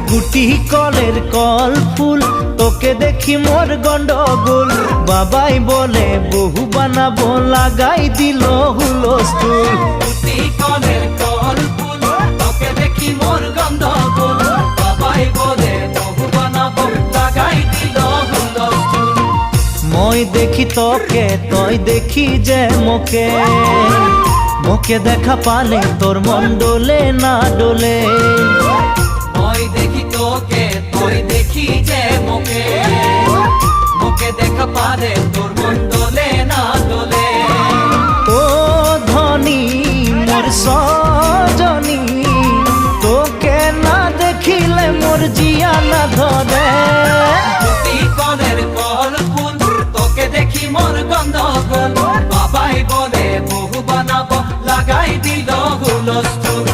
গুটি কলের কল ফুল তোকে দেখি মোর গন্ডগোল বাবাই বলে বহু বানাবো লাগাই দিল হুলস্থুল গুটি কলের কল ফুল তোকে দেখি মোর গন্ডগোল বাবাই বলে বহু বানাবো লাগাই দিল হুলস্থুল মই দেখি তোকে তই দেখি যে মোকে মোকে দেখা পালে তোর মন ডোলে না ডোলে মই দেখি তোকে তুই দেখি যে মোকে মোকে দেখা পারে তোর মন দোলে না দোলে ও ধনী মোর সজনী তোকে না দেখিলে মোর জিয়া না ধরে গুটি কলের কল ফুল তোকে দেখি মোর গন্ডগোল বাবাই বলে বহু বানাবো লাগাই দিল হুলস্থুল